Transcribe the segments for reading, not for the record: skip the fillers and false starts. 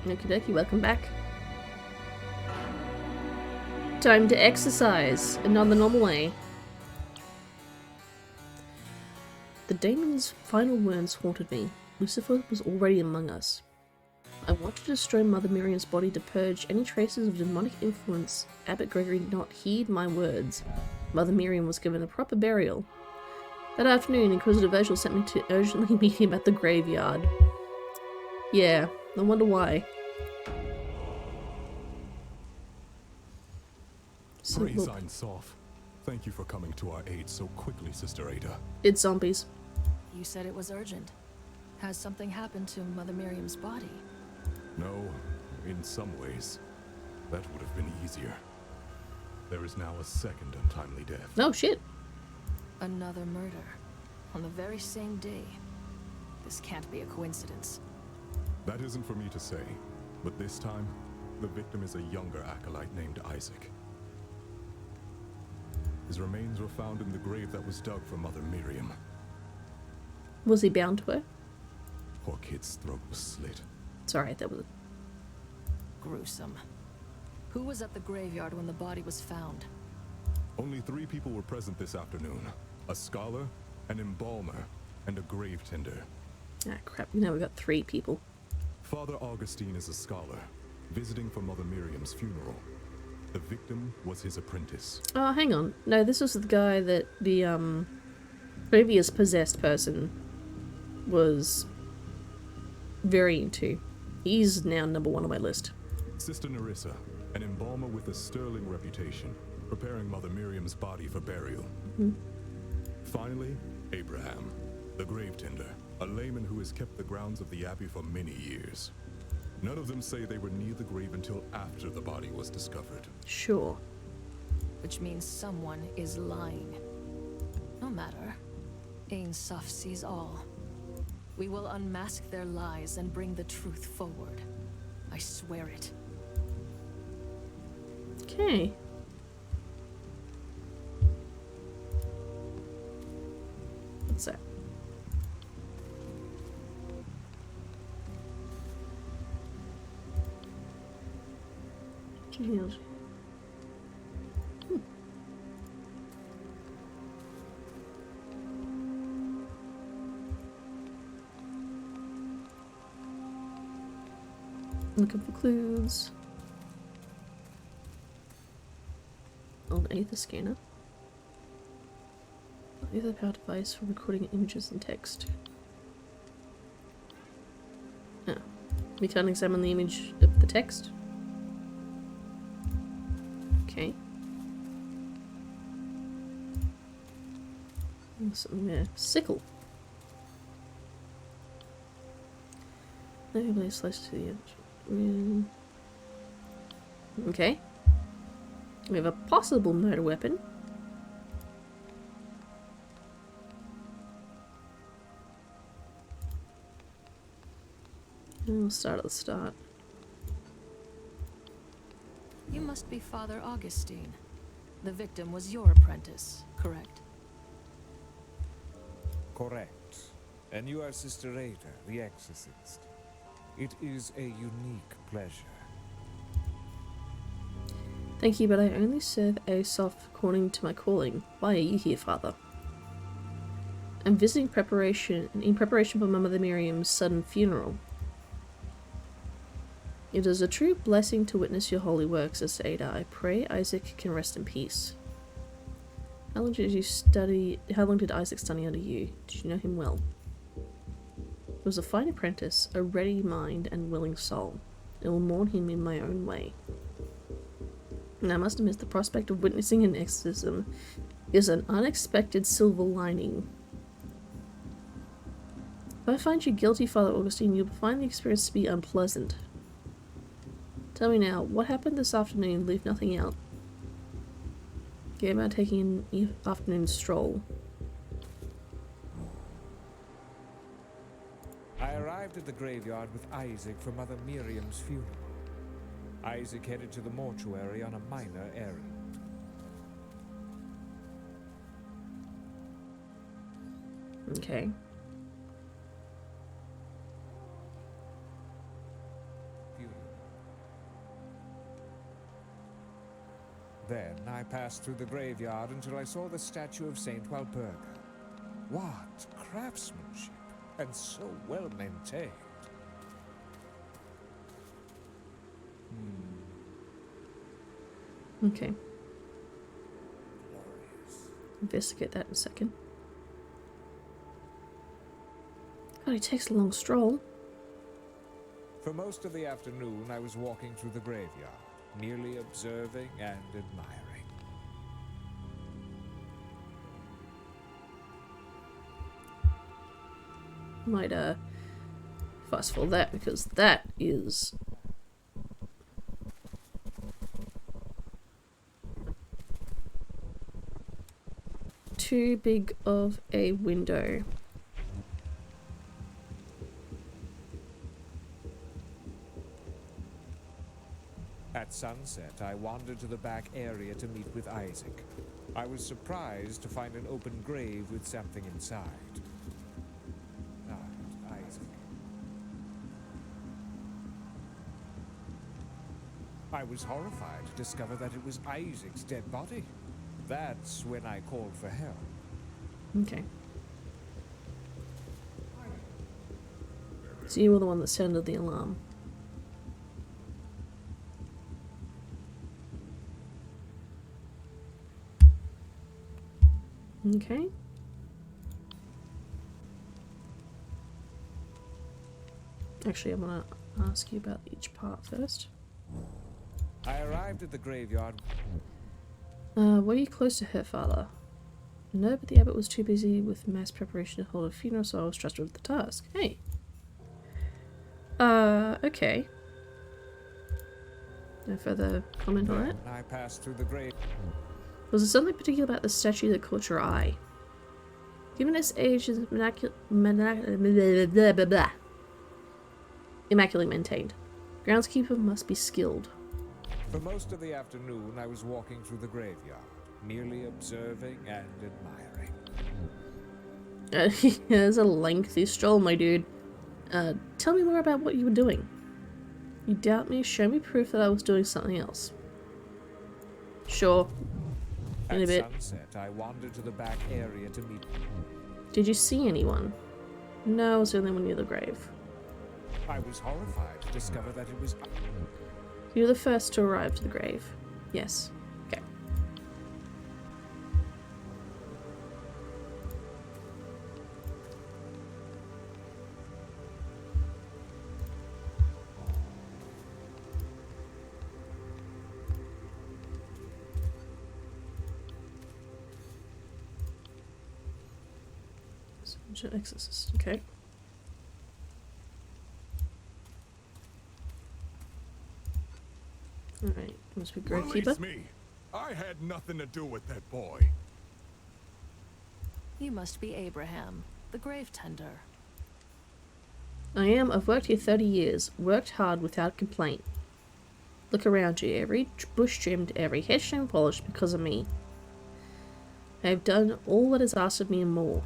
Okie dokie, welcome back. Time to exercise, and not the normal way. The daemon's final words haunted me. Lucifer was already among us. I wanted to destroy Mother Miriam's body to purge any traces of demonic influence. Abbot Gregory did not heed my words. Mother Miriam was given a proper burial. That afternoon, Inquisitor Virgil sent me to urgently meet him at the graveyard. Yeah, I wonder why. Praise Ein Sof. Thank you for coming to our aid so quickly, Sister Ada. It's zombies. You said it was urgent. Has something happened to Mother Miriam's body? No, in some ways. That would have been easier. There is now a second untimely death. Oh shit. Another murder. On the very same day. This can't be a coincidence. That isn't for me to say, but this time, the victim is a younger acolyte named Isaac. His remains were found in the grave that was dug for Mother Miriam. Was he bound to her? Poor kid's throat was slit. It's alright, that was... Gruesome. Who was at the graveyard when the body was found? Only 3 people were present this afternoon. A scholar, an embalmer, and a grave tender. Ah, crap. Now we've got 3 people. Father Augustine is a scholar, visiting for Mother Miriam's funeral. The victim was his apprentice. Oh, hang on. No, this was the guy that the, previous possessed person was very into. He's now number 1 on my list. Sister Nerissa, an embalmer with a sterling reputation, preparing Mother Miriam's body for burial. Finally, Abraham, the grave tender, a layman who has kept the grounds of the abbey for many years. None of them say they were near the grave until after the body was discovered. Sure. Which means someone is lying. No matter. Ein Sof sees all. We will unmask their lies and bring the truth forward. I swear it. Okay. What's that? Genealogy. Looking for clues. Old Aether scanner. Aether power device for recording images and text. Oh. We can't examine the image of the text? Okay. Something there. Sickle. Maybe slice to the edge. Okay. We have a possible murder weapon. And we'll start at the start. You must be Father Augustine. The victim was your apprentice, correct? Correct. And you are Sister Ada, the exorcist. It is a unique pleasure. Thank you, but I only serve Aesop according to my calling. Why are you here, Father? I'm visiting in preparation for my Mother Miriam's sudden funeral. It is a true blessing to witness your holy works, Sister Ada. I pray Isaac can rest in peace. How long did Isaac study under you? Did you know him well? He was a fine apprentice, a ready mind and willing soul. I will mourn him in my own way. And I must admit, the prospect of witnessing an exorcism is an unexpected silver lining. If I find you guilty, Father Augustine, you'll find the experience to be unpleasant. Tell me now, what happened this afternoon? Leave nothing out. Game about taking an afternoon stroll. I arrived at the graveyard with Isaac for Mother Miriam's funeral. Isaac headed to the mortuary on a minor errand. Okay. Funeral. Then I passed through the graveyard until I saw the statue of Saint Walburga. What craftsmanship, and so well maintained. Okay. Glorious. Investigate that in a second. God, he takes a long stroll. For most of the afternoon, I was walking through the graveyard, merely observing and admiring. Might fast forward that because that is too big of a window. At sunset, I wandered to the back area to meet with Isaac. I was surprised to find an open grave with something inside. Ah, Isaac. I was horrified to discover that it was Isaac's dead body. That's when I called for help. Okay. So you were the one that sounded the alarm. Okay. Actually, I'm gonna ask you about each part first. I arrived at the graveyard. Were you close to her father? No, but the abbot was too busy with mass preparation to hold a funeral, so I was trusted with the task. Hey. Okay. No further comment on that? I passed through the grave. Was there something particular about the statue that caught your eye? Given its age, is immaculately maintained. Groundskeeper must be skilled. For most of the afternoon, I was walking through the graveyard, merely observing and admiring. There's a lengthy stroll, my dude. Tell me more about what you were doing. You doubt me? Show me proof that I was doing something else. Sure. In a bit. At sunset, I wandered to the back area to meet. Did you see anyone? No, I was the only one near the grave. I was horrified to discover that it was. You were the first to arrive to the grave. Yes. Okay. Subject exorcist. Okay. Alright, must be gravekeeper. Release me. I had nothing to do with that boy. You must be Abraham, the grave tender. I am. I've worked here 30 years. Worked hard without complaint. Look around you. Every bush trimmed, every headstone polished because of me. I have done all that is asked of me and more.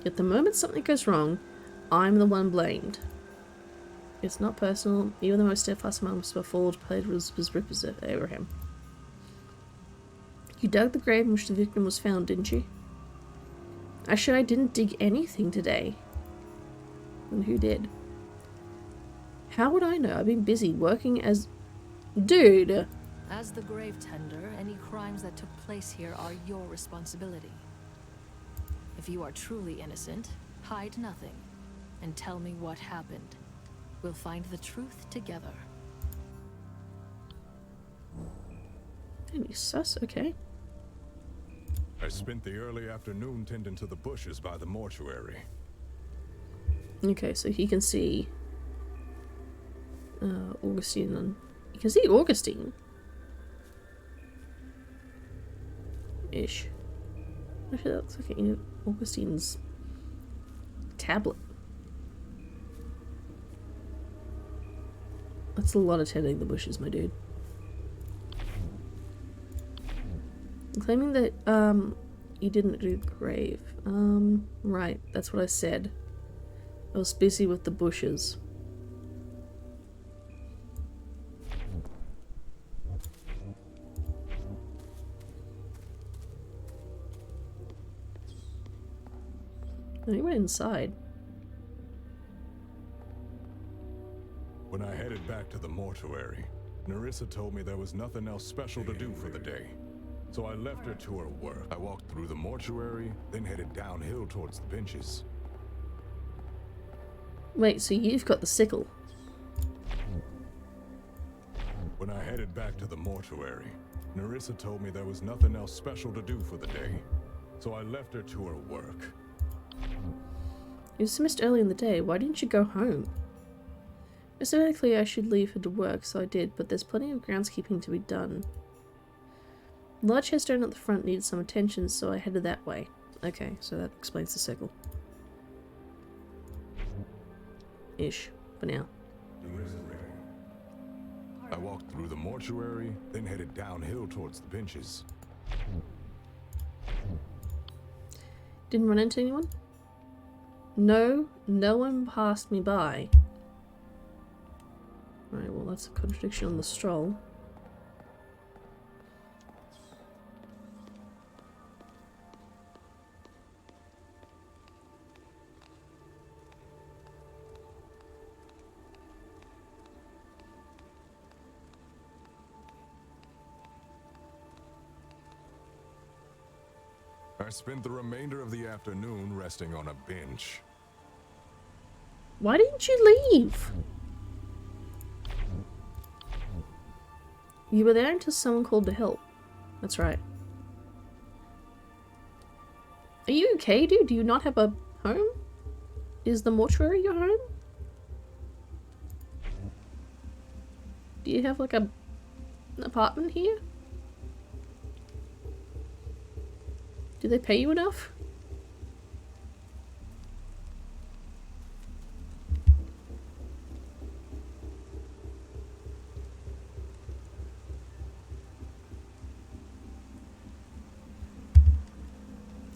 Yet the moment something goes wrong, I'm the one blamed. It's not personal. Even the most steadfast amongst us fall to play was rippers of Abraham. You dug the grave in which the victim was found, didn't you? Actually, I didn't dig anything today. And who did? How would I know? I've been busy working as... Dude! As the grave tender, any crimes that took place here are your responsibility. If you are truly innocent, hide nothing, and tell me what happened. We'll find the truth together. Any sus? Okay. I spent the early afternoon tending to the bushes by the mortuary. Okay, so he can see Augustine and... You can see Augustine. Ish. Actually, that looks like Augustine's tablet. That's a lot of tending the bushes, my dude. Claiming that, you didn't do the grave. Right, that's what I said. I was busy with the bushes. No, he went inside. When I headed back to the mortuary, Nerissa told me there was nothing else special to do for the day. So I left her to her work. I walked through the mortuary, then headed downhill towards the benches. Wait, so you've got the sickle? When I headed back to the mortuary, Nerissa told me there was nothing else special to do for the day. So I left her to her work. You were dismissed early in the day. Why didn't you go home? Theoretically, I should leave her to work, so I did, but there's plenty of groundskeeping to be done. The large headstone at the front needed some attention, so I headed that way. Okay, so that explains the sickle. Ish, for now. I walked through the mortuary, then headed downhill towards the benches. Didn't run into anyone? No, no one passed me by. Alright, well that's a contradiction on the stroll. I spent the remainder of the afternoon resting on a bench. Why didn't you leave? You were there until someone called to help. That's right. Are you okay, dude? Do you not have a home? Is the mortuary your home? Do you have like an apartment here? Do they pay you enough?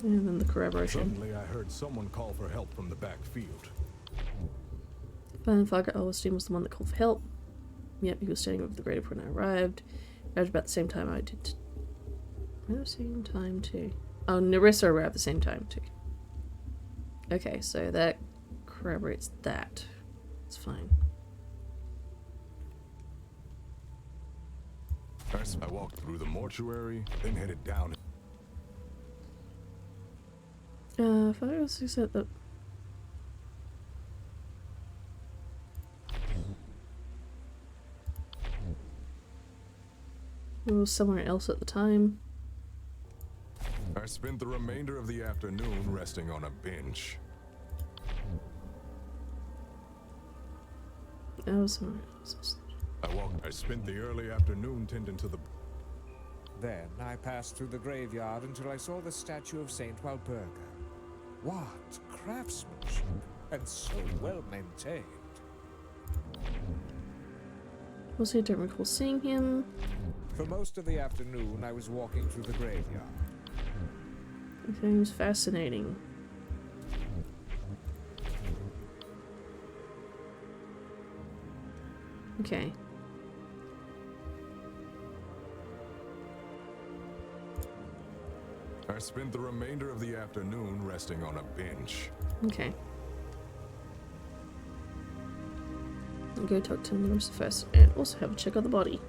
And then the corroboration. Suddenly I heard someone call for help from the back field. Firefighter Elvestein was the one that called for help. Yep, he was standing over the grader when I arrived. Arrived about the same time I did. At the same time too. Oh, Nerissa arrived at the same time too. Okay, so that corroborates that. It's fine. I walked through the mortuary, then headed down. If I also said that. It was somewhere else at the time. I spent the remainder of the afternoon resting on a bench. That was somewhere else. I spent the early afternoon tending to the... Then I passed through the graveyard until I saw the statue of Saint Walpurga. What craftsmanship, and so well maintained. Also, I don't recall seeing him. For most of the afternoon, I was walking through the graveyard. It seems fascinating. Okay. I spent the remainder of the afternoon resting on a bench. Okay. I'll go talk to Lucifer first and also have a check on the body.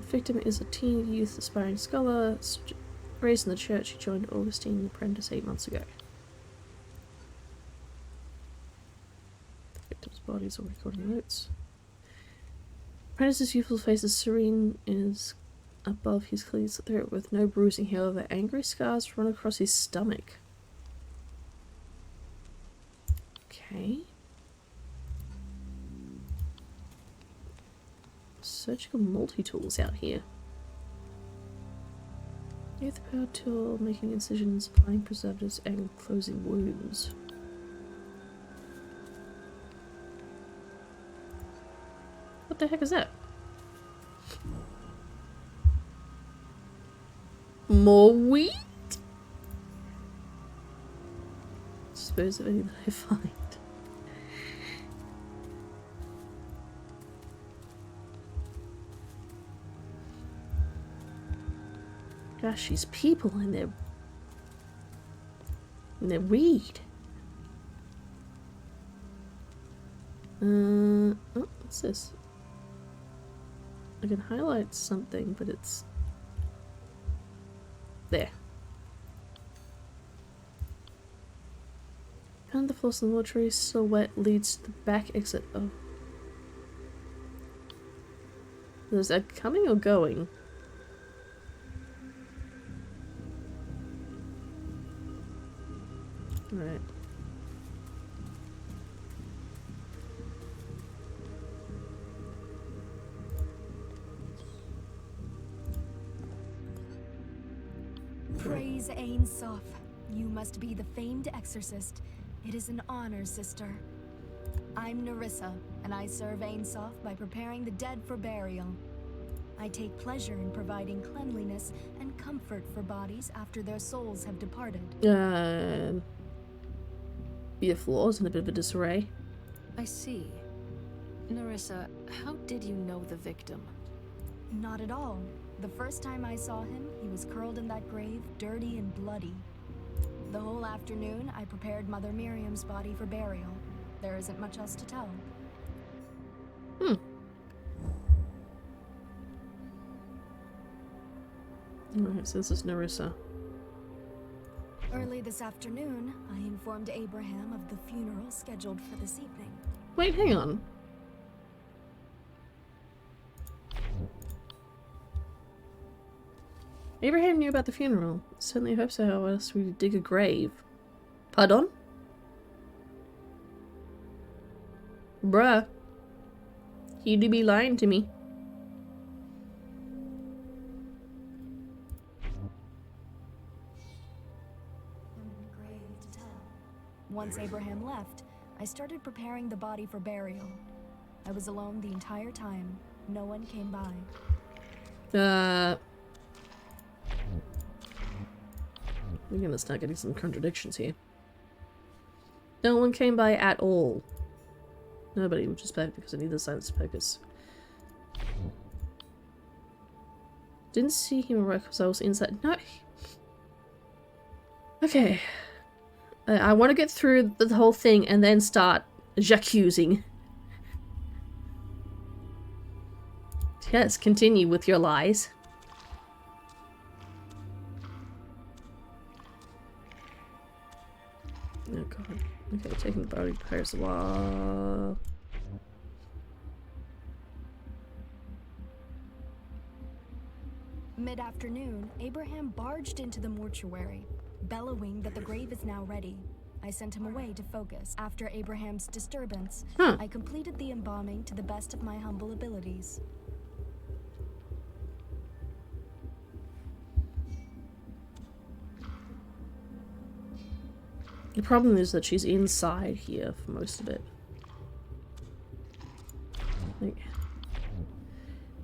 Victim is a teen youth aspiring scholar. Raised in the church, he joined Augustine apprentice 8 months ago. The victim's bodies are recording notes. Apprentice's youthful face is serene and is above his clean throat with no bruising. However, angry scars run across his stomach. Okay. Surgical multi-tools out here. Use the power tool, making incisions, applying preservatives, and closing wounds. What the heck is that? More wheat? Dispose of any that I find. Gosh, these people and their weed. Oh, what's this? I can highlight something, but it's there. Behind the floors of the mortuary, silhouette leads to the back exit. Oh. Is that coming or going? Alright. Praise Ain Soph. You must be the famed exorcist. It is an honor, sister. I'm Nerissa, and I serve Ain Soph by preparing the dead for burial. I take pleasure in providing cleanliness and comfort for bodies after their souls have departed. Your floors in a bit of a disarray. I see. Nerissa, how did you know the victim? Not at all. The first time I saw him, he was curled in that grave, dirty and bloody. The whole afternoon, I prepared Mother Miriam's body for burial. There isn't much else to tell. Alright, so this is Nerissa. Early this afternoon, I informed Abraham of the funeral scheduled for this evening. Wait, hang on. Abraham knew about the funeral. Certainly hope so, how else would we dig a grave? Pardon? Bruh. You do be lying to me. Once Abraham left, I started preparing the body for burial. I was alone the entire time. No one came by. We're gonna start getting some contradictions here. No one came by at all. Nobody, which is bad because I need the silence focus. Didn't see him arrive because I was inside. No. Okay. I want to get through the whole thing and then start j'accusing. Yes, continue with your lies. Oh god. Okay, taking the body repairs a while. Mid-afternoon, Abraham barged into the mortuary, bellowing that the grave is now ready. I sent him away to focus. After Abraham's disturbance, I completed the embalming to the best of my humble abilities. The problem is that she's inside here for most of it. Like,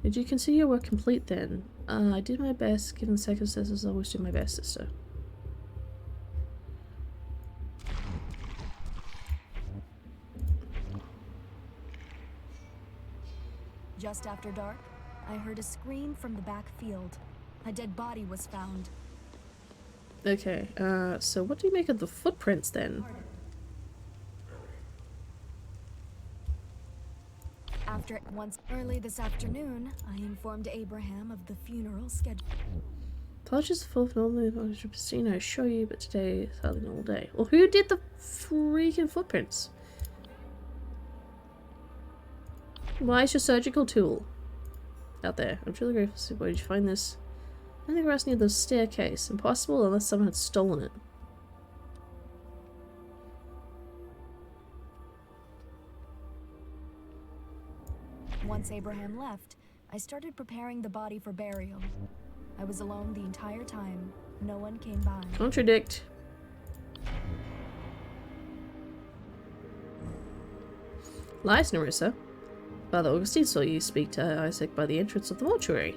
did you consider your work complete then? I did my best, given the circumstances. I always do my best, sister. Just after dark, I heard a scream from the back field. A dead body was found. Okay, so what do you make of the footprints then? Early this afternoon, I informed Abraham of the funeral schedule. Apologies for normally 100%, I assure you, but today is hardly a normal day. Well, who did the freaking footprints? Why is your surgical tool out there? I'm truly grateful. Where did you find this? I think the rest near the staircase. Impossible unless someone had stolen it. Once Abraham left, I started preparing the body for burial. I was alone the entire time. No one came by. Contradict. Lies, Nerissa. Father Augustine saw you speak to Isaac by the entrance of the mortuary.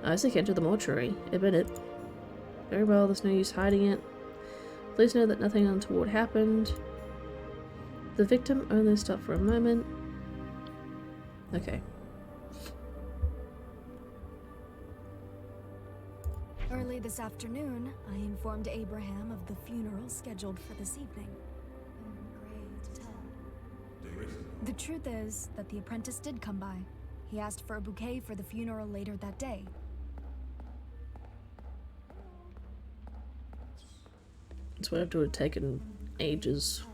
Isaac entered the mortuary. Admit it. Very well, there's no use hiding it. Please know that nothing untoward happened. The victim only stopped for a moment. Okay. Early this afternoon, I informed Abraham of the funeral scheduled for this evening. Great tell. The truth is that the apprentice did come by. He asked for a bouquet for the funeral later that day. That's what I've would have taken ages.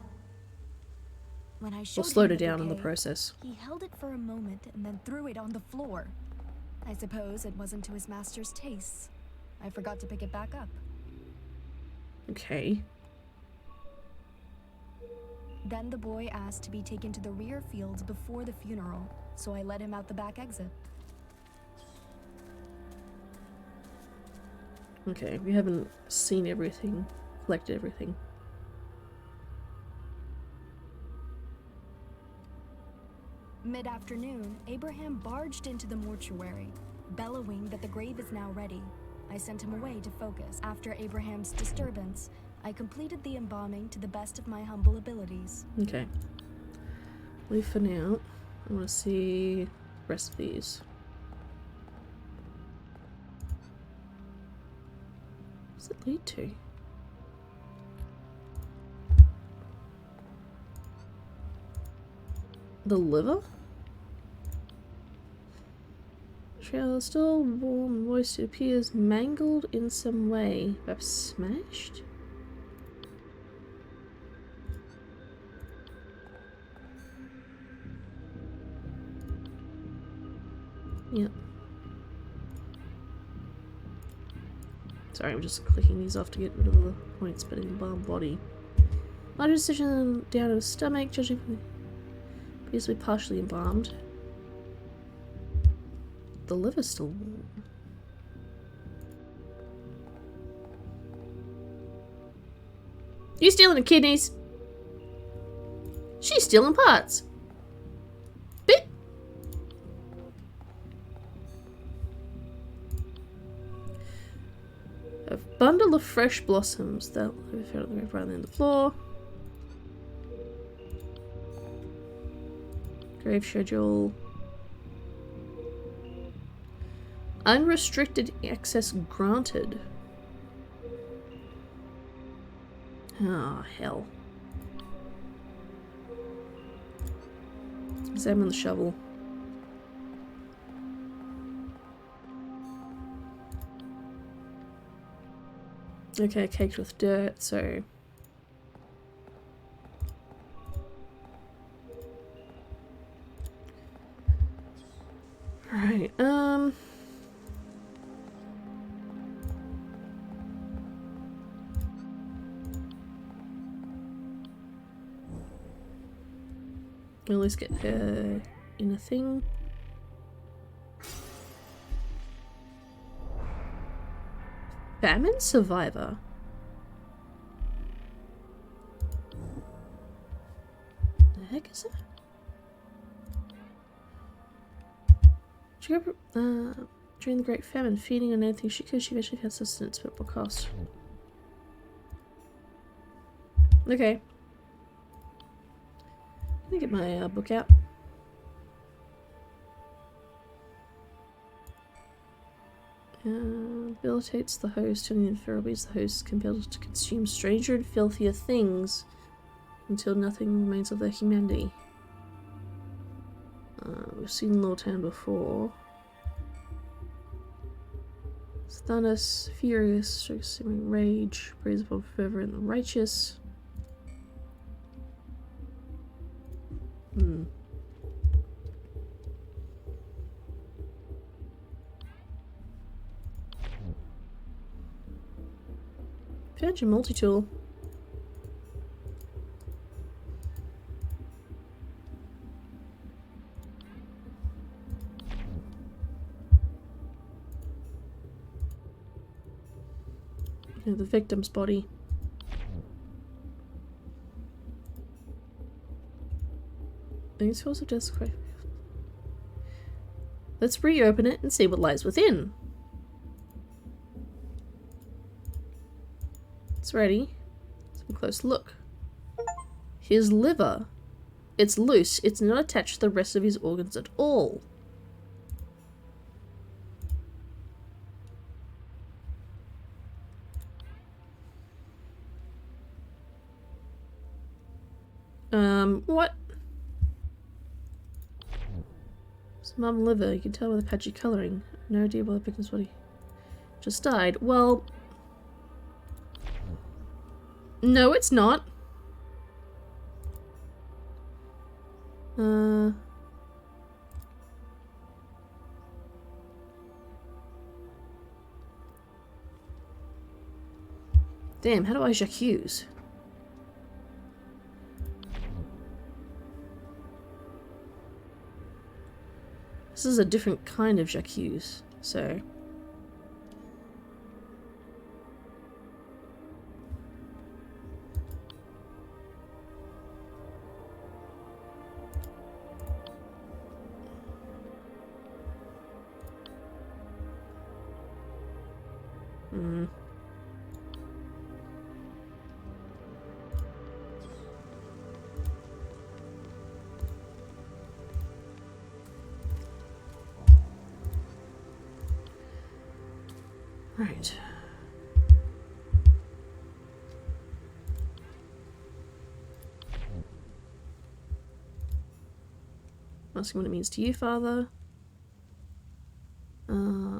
When I Or showed slowed him it down in the bouquet, process. he held it for a moment and then threw it on the floor. I suppose it wasn't to his master's tastes. I forgot to pick it back up. Okay. Then the boy asked to be taken to the rear fields before the funeral, so I led him out the back exit. Okay, we haven't seen everything, collected everything. Mid-afternoon, Abraham barged into the mortuary, bellowing that the grave is now ready. I sent him away to focus. After Abraham's disturbance, I completed the embalming to the best of my humble abilities. Okay. Leave for now. I want to see recipes. What does it lead to? The liver? Trail is still warm and moist. It appears mangled in some way. Perhaps smashed? Yep. Sorry, I'm just clicking these off to get rid of the points, but embalmed body. Large incision down in the stomach, judging from the appears to be partially embalmed. The liver's still warm. You stealing the kidneys? She's stealing parts. Bit. A bundle of fresh blossoms that we found on the ground on the floor. Grave schedule. Unrestricted access granted. Ah, hell. Examine the shovel. Okay, caked with dirt, so... Right, we'll at least get her in a thing. Famine survivor? The heck is that? During the Great Famine, feeding on anything she could, she eventually had sustenance, but what cost? Okay. Let me get my book out. Debilitates the host, and invariably the host is compelled to consume stranger and filthier things until nothing remains of their humanity. We've seen Lortan before. Stannus, furious, consuming rage, praise upon fervor and the righteous. Found your multi-tool. The victim's body. These source of death. Let's reopen it and see what lies within. It's ready. Let's have a close look. His liver. It's loose. It's not attached to the rest of his organs at all. What? It's mum liver. You can tell by the patchy colouring. No idea why the victim's body just died. Well, no, it's not. Damn, how do I j'accuse? This is a different kind of j'accuse, so... Right. Asking what it means to you, Father.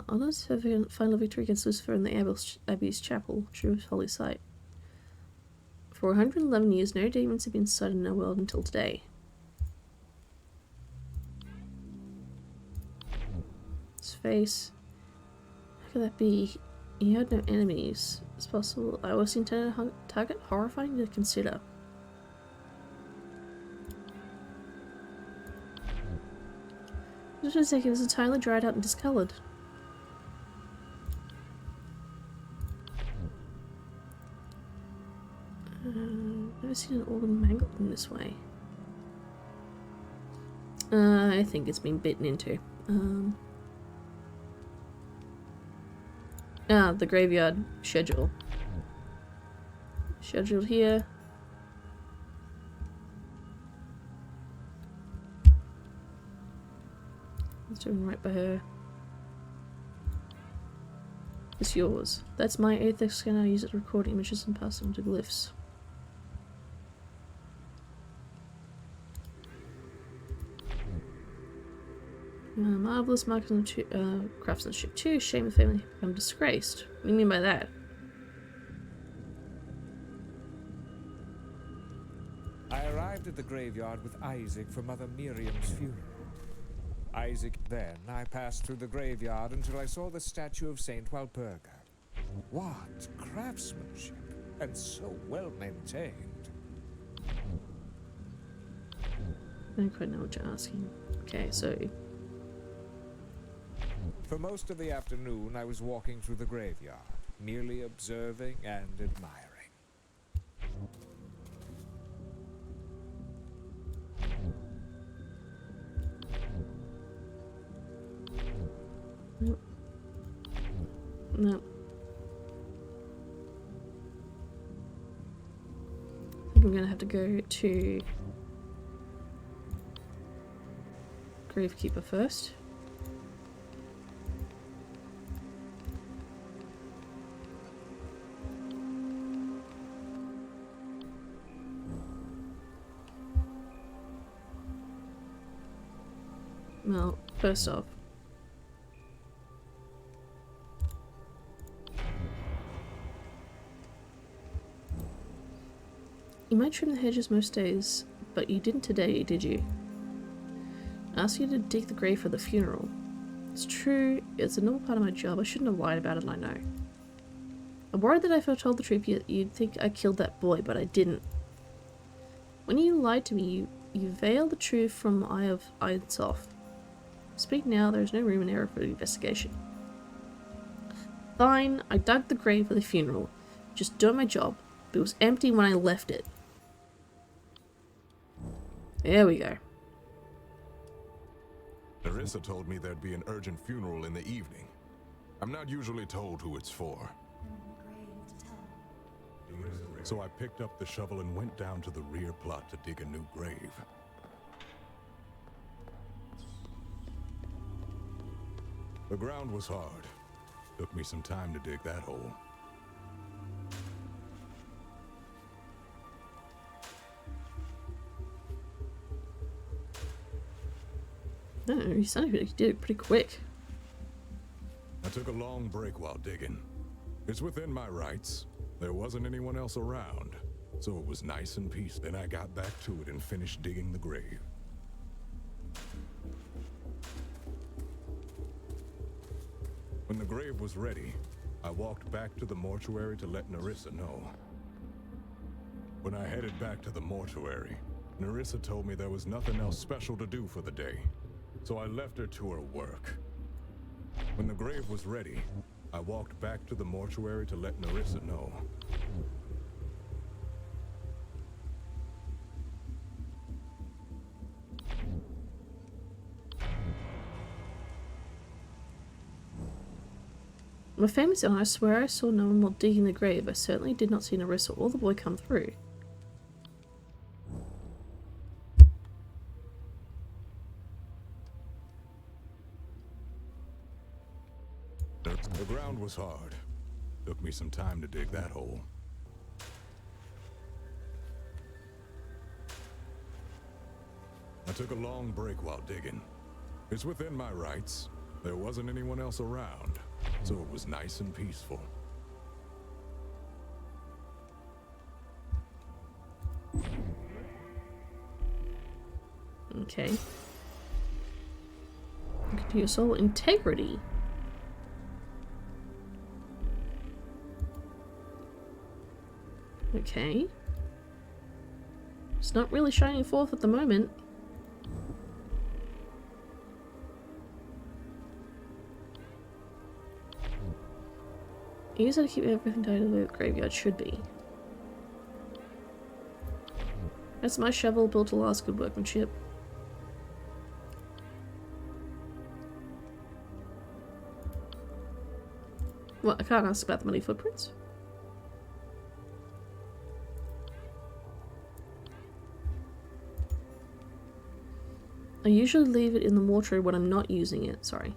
Others have a final victory against Lucifer in the Abbey's Chapel, true holy site. For 111 years, no demons have been sighted in our world until today. His face. How could that be? He had no enemies. It's possible I was the intended target. Horrifying to consider. Just for a second, it was entirely dried out and discoloured. Never seen an organ mangled in this way. I think it's been bitten into. The graveyard schedule. Scheduled here. It's doing right by her. It's yours. That's my aether scanner. I use it to record images and pass them to glyphs. Marvelous craftsmanship too. Shame the family become disgraced. What do you mean by that? I arrived at the graveyard with Isaac for Mother Miriam's funeral. Isaac, then I passed through the graveyard until I saw the statue of Saint Walpurga. What craftsmanship, and so well maintained. I don't quite know what you're asking. Okay, so... For most of the afternoon, I was walking through the graveyard, merely observing and admiring. Nope. Nope. I think I'm gonna have to go to Gravekeeper first. Well, first off, you might trim the hedges most days, but you didn't today, did you? I asked you to dig the grave for the funeral. It's true, it's a normal part of my job. I shouldn't have lied about it, I know. I'm worried that if I told the truth, you'd think I killed that boy, but I didn't. When you lied to me, you veiled the truth from the eye of Einsof. Speak now, there is no room in error for the investigation. Fine, I dug the grave for the funeral. Just doing my job, but it was empty when I left it. There we go. Nerissa told me there'd be an urgent funeral in the evening. I'm not usually told who it's for. So I picked up the shovel and went down to the rear plot to dig a new grave. The ground was hard. Took me some time to dig that hole. No, you sounded like you did it pretty quick. I took a long break while digging. It's within my rights. There wasn't anyone else around, so it was nice and peaceful. Then I got back to it and finished digging the grave. When the grave was ready, I walked back to the mortuary to let Nerissa know. When I headed back to the mortuary, Nerissa told me there was nothing else special to do for the day, so I left her to her work. When the grave was ready, I walked back to the mortuary to let Nerissa know. My family's on. I swear I saw no one while digging the grave. I certainly did not see Nerissa or the boy come through. The ground was hard. Took me some time to dig that hole. I took a long break while digging. It's within my rights. There wasn't anyone else around, so it was nice and peaceful. Okay. Continue soul integrity. Okay. It's not really shining forth at the moment. Use it to keep everything tied to the way the graveyard should be. That's my shovel built to last, good workmanship. What, I can't ask about the muddy footprints? I usually leave it in the mortuary when I'm not using it, sorry.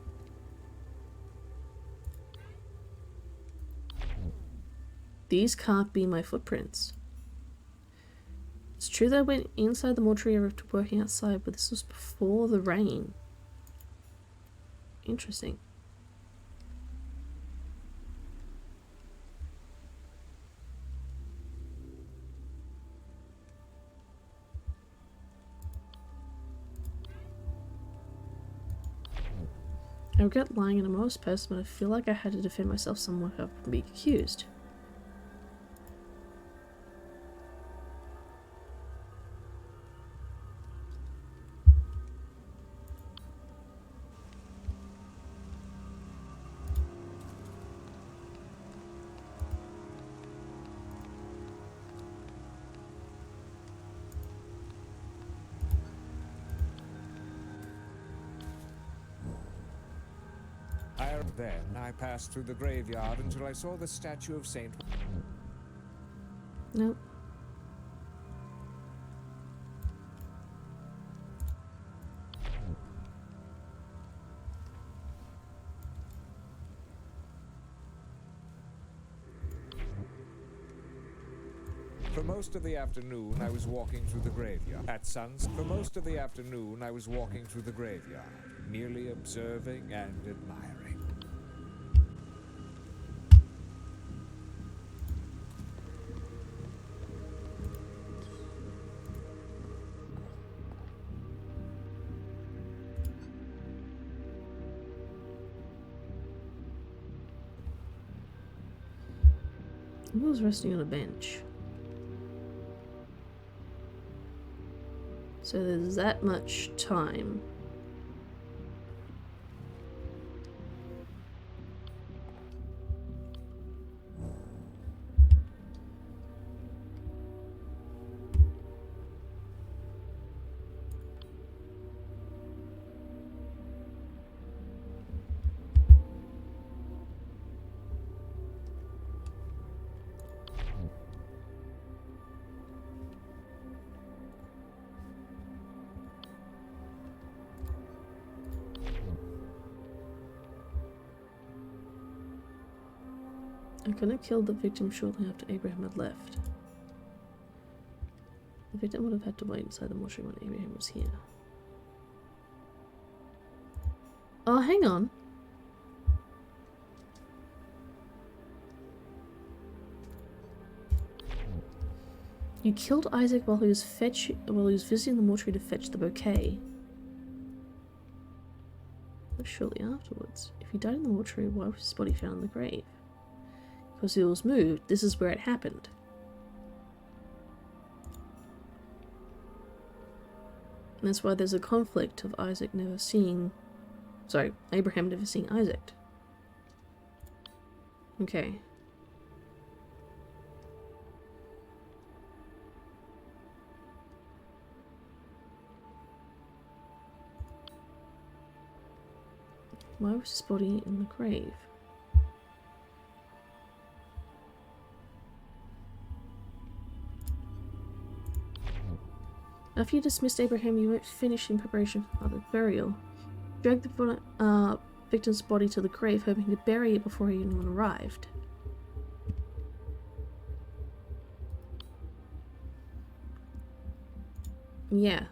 These can't be my footprints. It's true that I went inside the mortuary after working outside, but this was before the rain. Interesting. I regret lying in a most person, but I feel like I had to defend myself somewhat from being accused. Then I passed through the graveyard until I saw the statue of Saint... Nope. For most of the afternoon, I was walking through the graveyard. At sunset, for most of the afternoon, I was walking through the graveyard, merely observing and admiring. Who was resting on a bench? So there's that much time. I could have killed the victim shortly after Abraham had left. The victim would have had to wait inside the mortuary when Abraham was here. Oh, hang on. You killed Isaac while he was visiting the mortuary to fetch the bouquet. But shortly afterwards, if he died in the mortuary, why was his body found in the grave? Because he was moved. This is where it happened. And that's why there's a conflict of Abraham never seeing Isaac. Okay. Why was his body in the grave? After you dismissed Abraham, you went finish in preparation for the burial. Dragged the victim's body to the grave, hoping to bury it before anyone arrived. Yeah.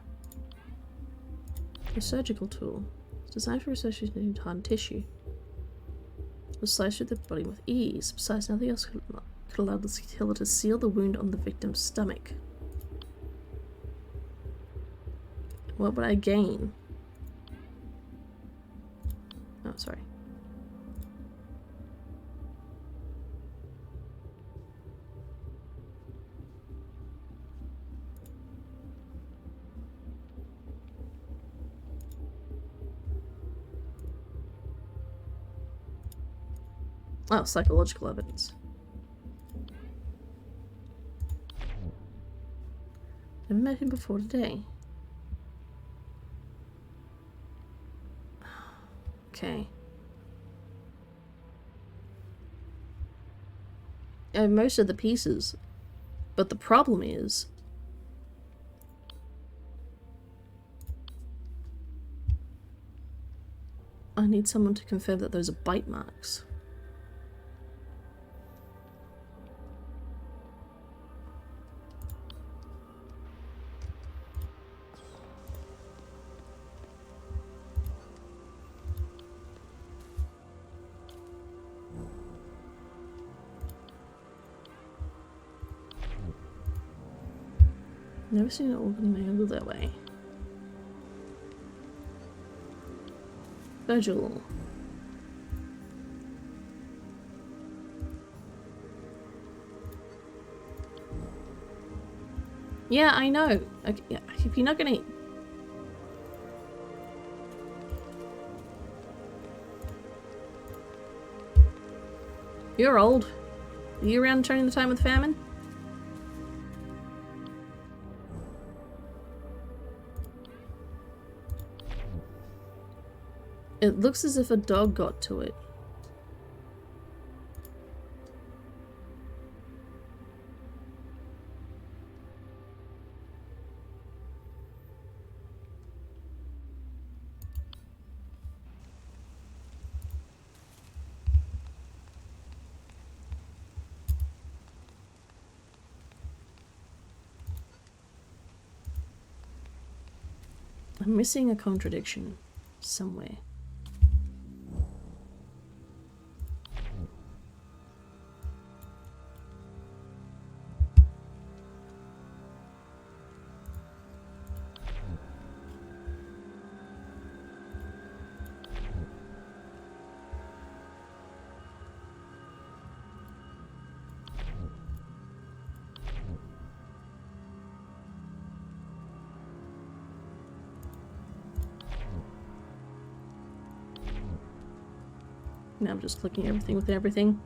A surgical tool. It's designed for researchers into hard tissue. It was sliced through the body with ease. Besides, nothing else could allow the killer to seal the wound on the victim's stomach. What would I gain? Oh, sorry. Oh, psychological evidence. Never met him before today. Okay. I have most of the pieces, but the problem is I need someone to confirm that those are bite marks. Never seen an organ mangled that way. Virgil. Yeah, I know. Okay, yeah, if you're not gonna... You're old. Are you around turning the time with famine? It looks as if a dog got to it. I'm missing a contradiction somewhere. Now I'm just clicking everything with everything.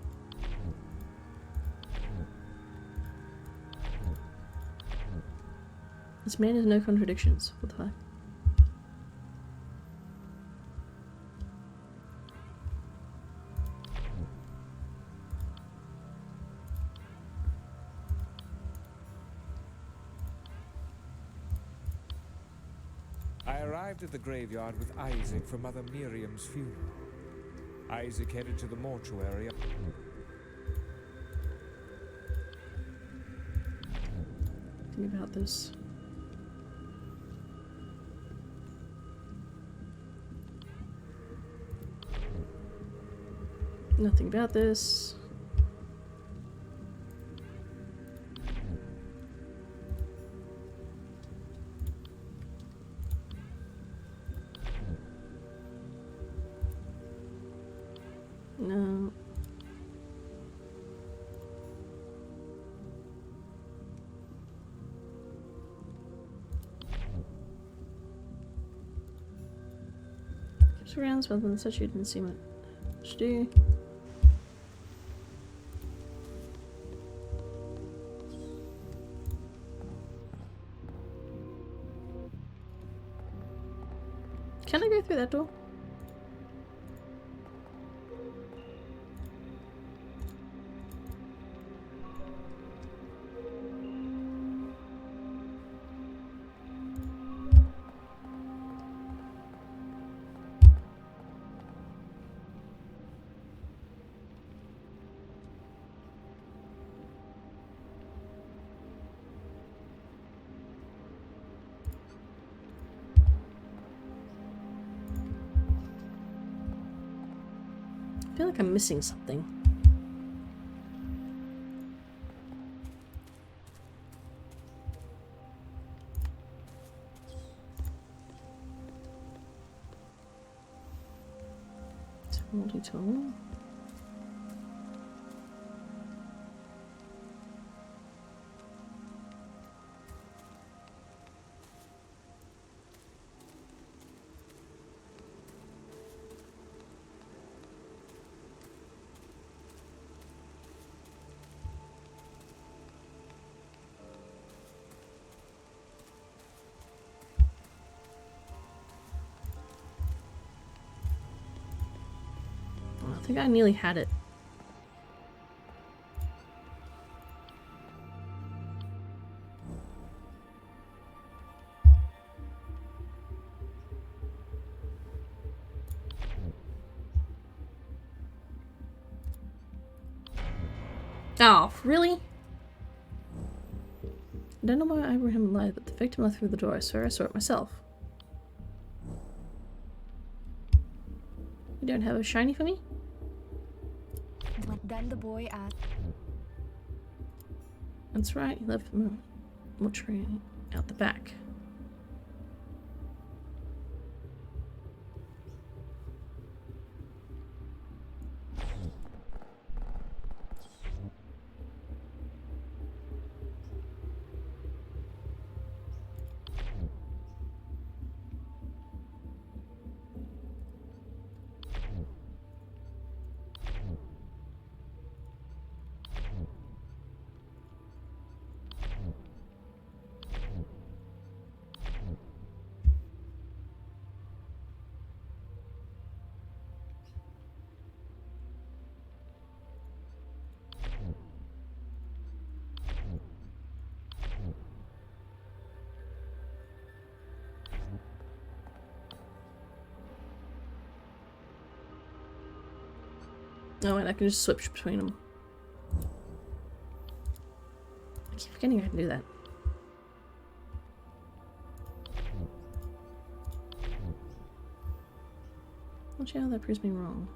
This man has no contradictions. What the heck? I arrived at the graveyard with Isaac for Mother Miriam's funeral. Isaac headed to the mortuary. Think about this. Nothing about this. No. Keeps around, but then such you didn't see much to do. Can I go through that door? I feel like I'm missing something. Multi-tool. I think I nearly had it. Oh, really? I don't know why Abraham lied, but the victim left through the door. I swear I saw it myself. You don't have a shiny for me? Then the boy asked. That's right, he left the mortuary out the back. Oh, and I can just switch between them. I keep forgetting I can do that. Watch out, that proves me wrong.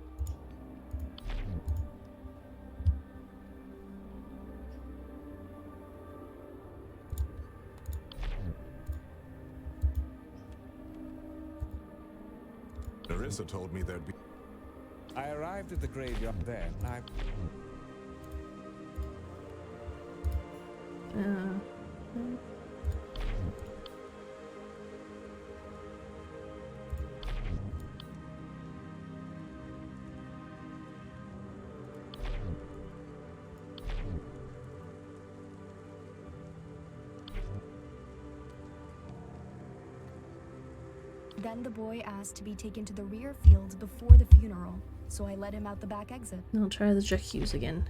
Nerissa told me there'd be... I arrived at the graveyard then. Then the boy asked to be taken to the rear field before the funeral, so I led him out the back exit. I'll try the Jacques again.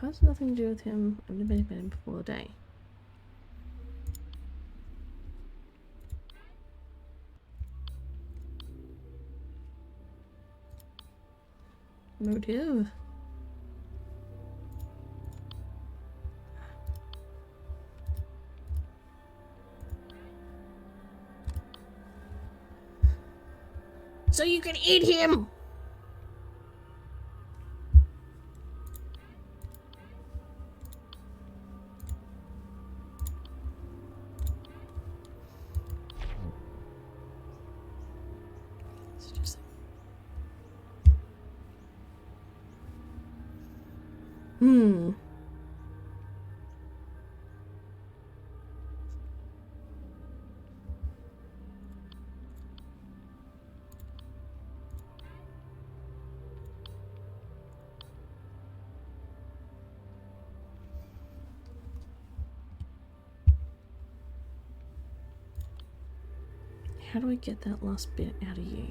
Has nothing to do with him. I've never met him before the day. Motive. so you can eat him! How do I get that last bit out of you?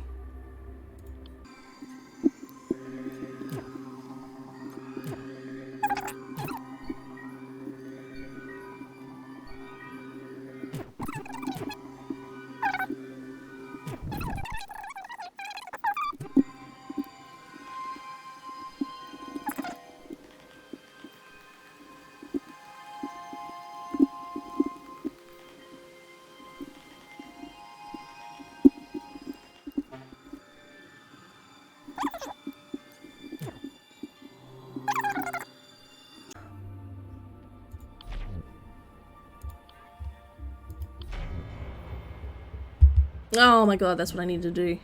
Oh my god, that's what I need to do.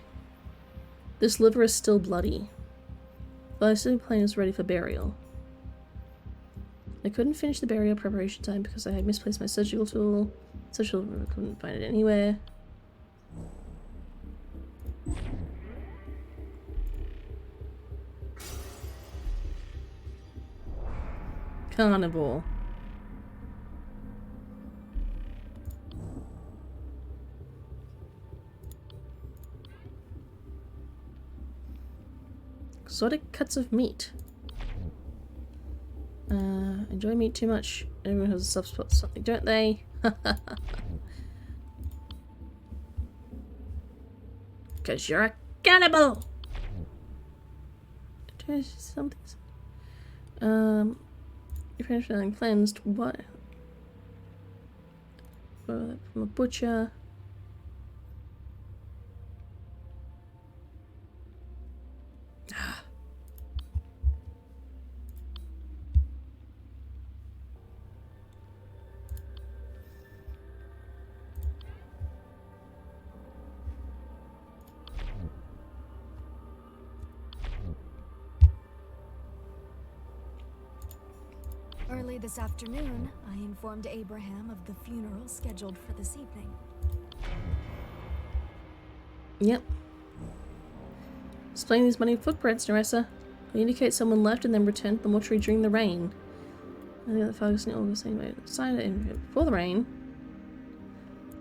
This liver is still bloody. But I assume the plane is ready for burial. I couldn't finish the burial preparation time because I had misplaced my surgical tool. Surgical tool, I couldn't find it anywhere. Carnivore. Exotic cuts of meat. Enjoy meat too much. Everyone has a soft spot for something, don't they? Because you're a cannibal! Something. You're finished feeling cleansed. What? From a butcher. Early this afternoon, I informed Abraham of the funeral scheduled for this evening. Yep. Displaying these muddy footprints, Nerissa. They indicate someone left and then returned to the mortuary during the rain. I think the focus in all the same way. Sign it before the rain.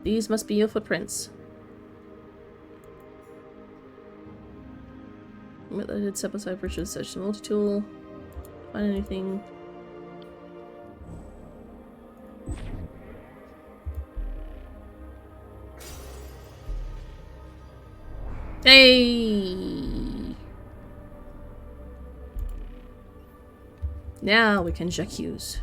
These must be your footprints. I did step aside for Richard search the multi-tool. Find anything. Hey! Now we can j'accuse.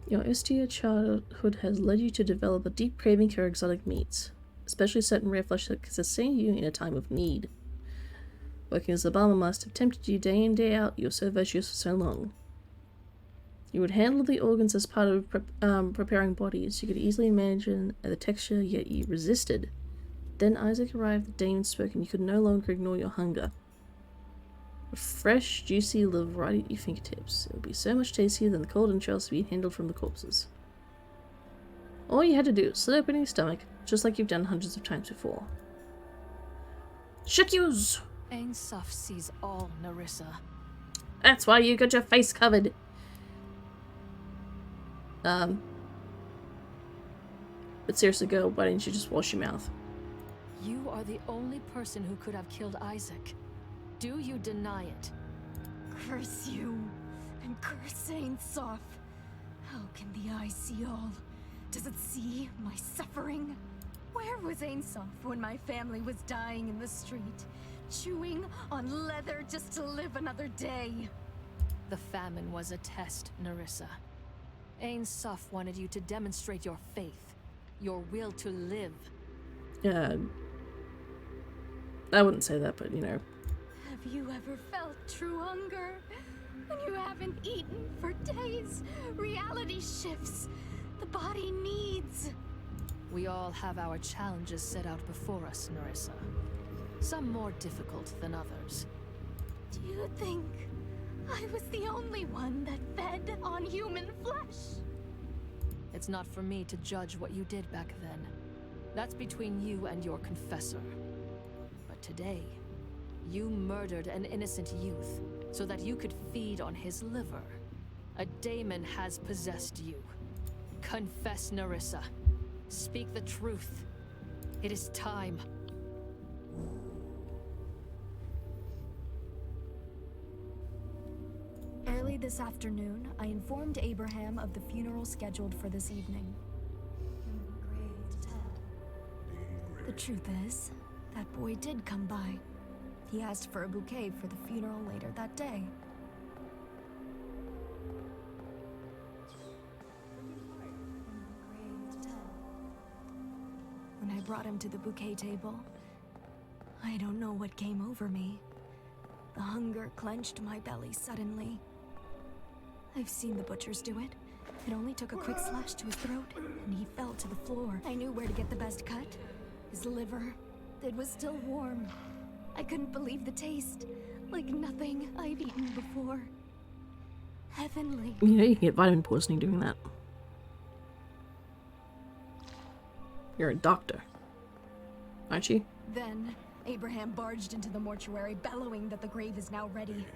Your austere childhood has led you to develop a deep craving for exotic meats, especially certain rare flesh that can sustain you in a time of need. Working as a barber must have tempted you day in day out. You're so virtuous for so long. You would handle the organs as part of preparing bodies. You could easily imagine the texture, yet you resisted. Then Isaac arrived, the demon spoke, and you could no longer ignore your hunger. A fresh, juicy liver right at your fingertips. It would be so much tastier than the cold entrails to be handled from the corpses. All you had to do was slit open your stomach, just like you've done hundreds of times before. J'accuse! Ain Suf sees all, Nerissa. That's why you got your face covered. But seriously, girl, why didn't you just wash your mouth? You are the only person who could have killed Isaac. Do you deny it? Curse you, and curse Ain Suf. How can the eye see all? Does it see my suffering? Where was Ain Suf when my family was dying in the street? Chewing on leather just to live another day. The famine was a test, Nerissa. Ain Suf wanted you to demonstrate your faith, your will to live. I wouldn't say that, but you know. Have you ever felt true hunger? When you haven't eaten for days, reality shifts. The body needs. We all have our challenges set out before us, Nerissa. Some more difficult than others. Do you think I was the only one that fed on human flesh? It's not for me to judge what you did back then. That's between you and your confessor. But today, you murdered an innocent youth so that you could feed on his liver. A daemon has possessed you. Confess, Nerissa. Speak the truth. It is time. Early this afternoon, I informed Abraham of the funeral scheduled for this evening. The truth is, that boy did come by. He asked for a bouquet for the funeral later that day. When I brought him to the bouquet table, I don't know what came over me. The hunger clenched my belly suddenly. I've seen the butchers do it. It only took a quick slash to his throat, and he fell to the floor. I knew where to get the best cut. His liver. It was still warm. I couldn't believe the taste. Like nothing I've eaten before. Heavenly. You know you can get vitamin poisoning doing that. You're a doctor, aren't you? Then, Abraham barged into the mortuary, bellowing that the grave is now ready.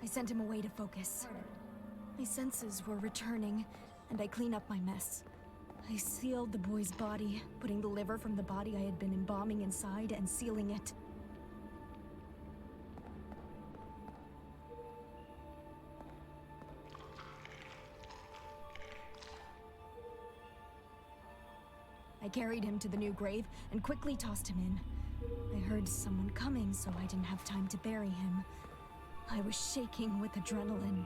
I sent him away to focus. My senses were returning, and I cleaned up my mess. I sealed the boy's body, putting the liver from the body I had been embalming inside and sealing it. I carried him to the new grave and quickly tossed him in. I heard someone coming, so I didn't have time to bury him. I was shaking with adrenaline.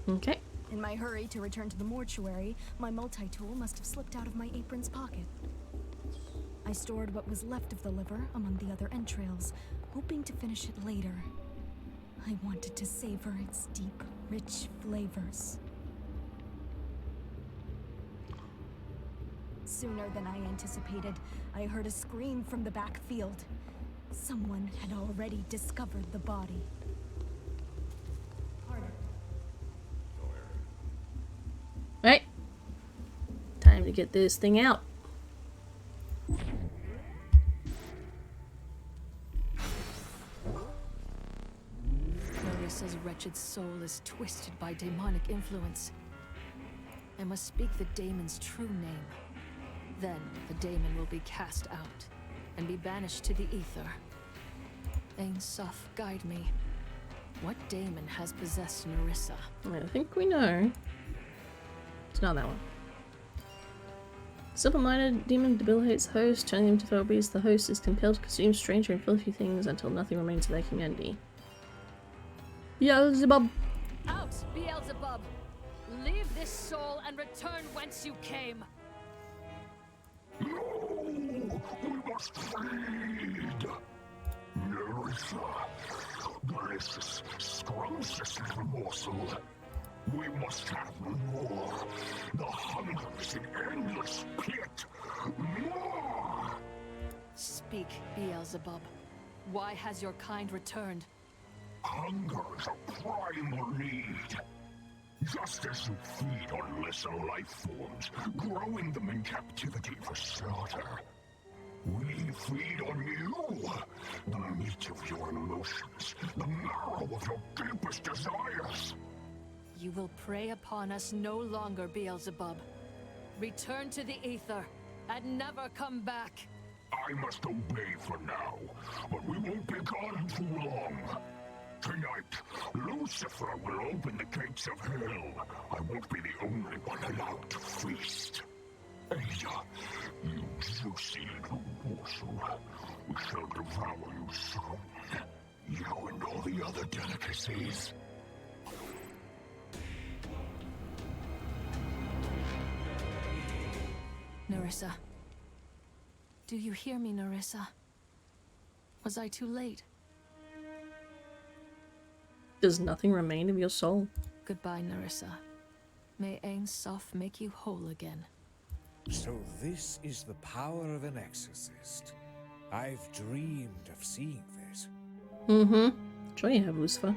Okay. In my hurry to return to the mortuary, my multi-tool must have slipped out of my apron's pocket. I stored what was left of the liver among the other entrails, hoping to finish it later. I wanted to savor its deep, rich flavors. Sooner than I anticipated, I heard a scream from the backfield. Someone had already discovered the body. Right. Time to get this thing out. Nerissa's wretched soul is twisted by demonic influence. I must speak the daemon's true name. Then the daemon will be cast out and be banished to the ether. Ain Suf, guide me. What daemon has possessed Nerissa? I think we know. It's not that one. Simple-minded demon debilitates host, turning them to feral beasts. The host is compelled to consume strange and filthy things until nothing remains of their humanity. Beelzebub! Out, Beelzebub! Leave this soul and return whence you came! No! We must feed! Nerissa, this scrumptious little morsel. We must have more. The hunger is an endless pit. More! Speak, Beelzebub. Why has your kind returned? Hunger is a primal need. Just as you feed on lesser life forms, growing them in captivity for slaughter, we feed on you. The meat of your emotions, the marrow of your deepest desires. You will prey upon us no longer, Beelzebub. Return to the ether and never come back. I must obey for now, but we won't be gone too long. Tonight, Lucifer will open the gates of hell. I won't be the only one allowed to feast. Ada, you juicy little morsel. We shall devour you soon. You and all the other delicacies. Nerissa. Do you hear me, Nerissa? Was I too late? Does nothing remain of your soul? Goodbye, Nerissa. May Ain Soph make you whole again. So this is the power of an exorcist. I've dreamed of seeing this. Mm-hmm. Sure you have, Lucifer.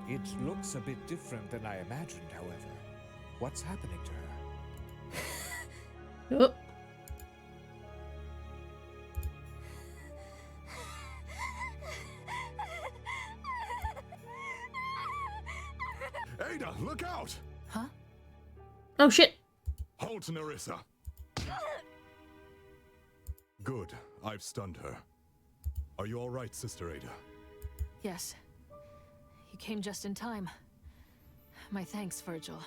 It looks a bit different than I imagined, however. What's happening to her? Oh. Ada, look out! Huh? Oh shit! Halt, Nerissa! Good. I've stunned her. Are you all right, Sister Ada? Yes. You came just in time. My thanks, Virgil.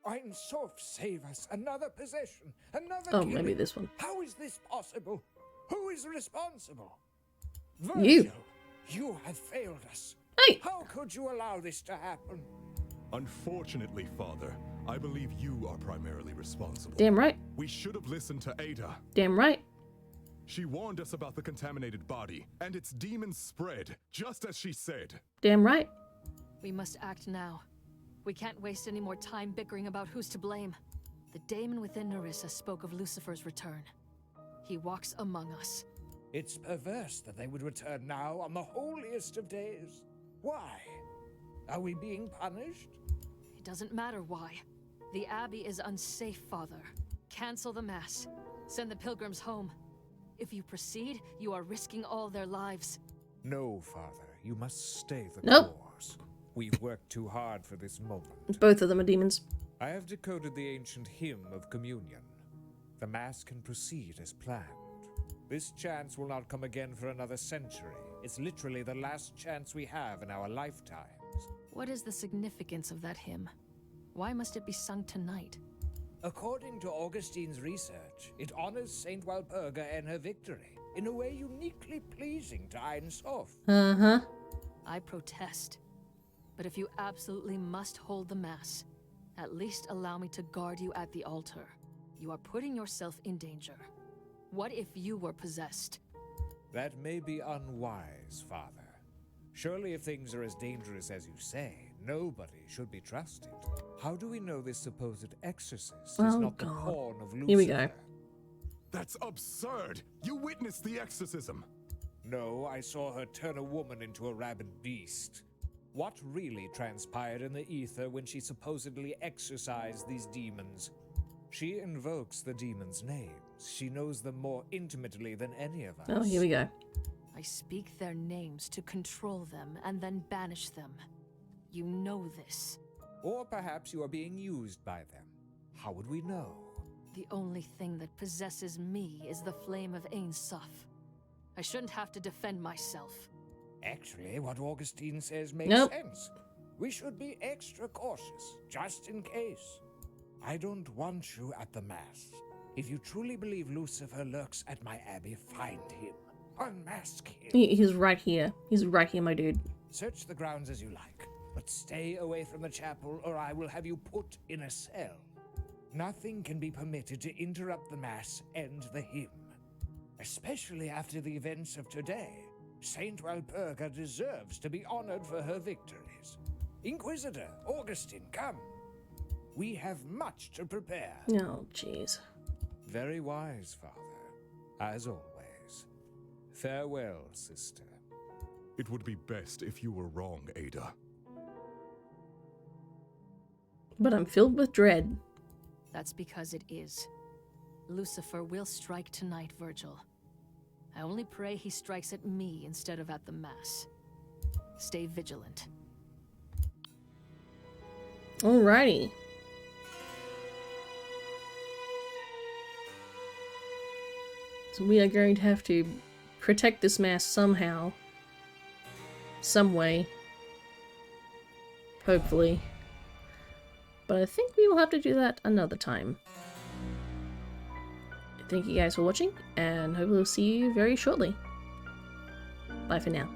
Ein Soph, save us! Another possession! Another Oh, killing. maybe this one. How is this possible? Who is responsible? You. Virgil, you have failed us. Hey! How could you allow this to happen? Unfortunately, Father, I believe you are primarily responsible. Damn right. We should have listened to Ada. Damn right. She warned us about the contaminated body, and its demons spread, just as she said. Damn right. We must act now. We can't waste any more time bickering about who's to blame. The daemon within Nerissa spoke of Lucifer's return. He walks among us. It's perverse that they would return now on the holiest of days. Why? Are we being punished? It doesn't matter why. The Abbey is unsafe, Father. Cancel the Mass. Send the pilgrims home. If you proceed, you are risking all their lives. No, Father. You must stay the Nope. course. We've worked too hard for this moment. Both of them are demons. I have decoded the ancient hymn of communion. The Mass can proceed as planned. This chance will not come again for another century. It's literally the last chance we have in our lifetimes. What is the significance of that hymn? Why must it be sung tonight? According to Augustine's research, it honors Saint Walpurga and her victory in a way uniquely pleasing to Ein Soph. Uh-huh. I protest. But if you absolutely must hold the Mass, at least allow me to guard you at the altar. You are putting yourself in danger. What if you were possessed? That may be unwise, Father. Surely if things are as dangerous as you say, nobody should be trusted. How do we know this supposed exorcist is Oh, not the God. pawn of Lucifer? Here we go. That's absurd! You witnessed the exorcism! No, I saw her turn a woman into a rabid beast. What really transpired in the ether when she supposedly exorcised these demons? She invokes the demons' names. She knows them more intimately than any of us. Oh, here we go. I speak their names to control them and then banish them. You know this. Or perhaps you are being used by them. How would we know? The only thing that possesses me is the flame of Ein Soph. I shouldn't have to defend myself. Actually, what Augustine says makes Nope. sense. We should be extra cautious, just in case. I don't want you at the Mass. If you truly believe Lucifer lurks at my abbey, find him. Unmask him. He's right here. He's right here, my dude. Search the grounds as you like, but stay away from the chapel or I will have you put in a cell. Nothing can be permitted to interrupt the Mass and the hymn. Especially after the events of today. Saint Walpurga deserves to be honored for her victories. Inquisitor, Augustine, come. We have much to prepare. Oh, jeez. Very wise, Father. As always. Farewell, sister. It would be best if you were wrong, Ada. But I'm filled with dread. That's because it is. Lucifer will strike tonight, Virgil. I only pray he strikes at me instead of at the Mass. Stay vigilant. Alrighty. So we are going to have to protect this Mass somehow. some way. Hopefully. But I think we will have to do that another time. Thank you guys for watching, and hopefully we'll see you very shortly. Bye for now.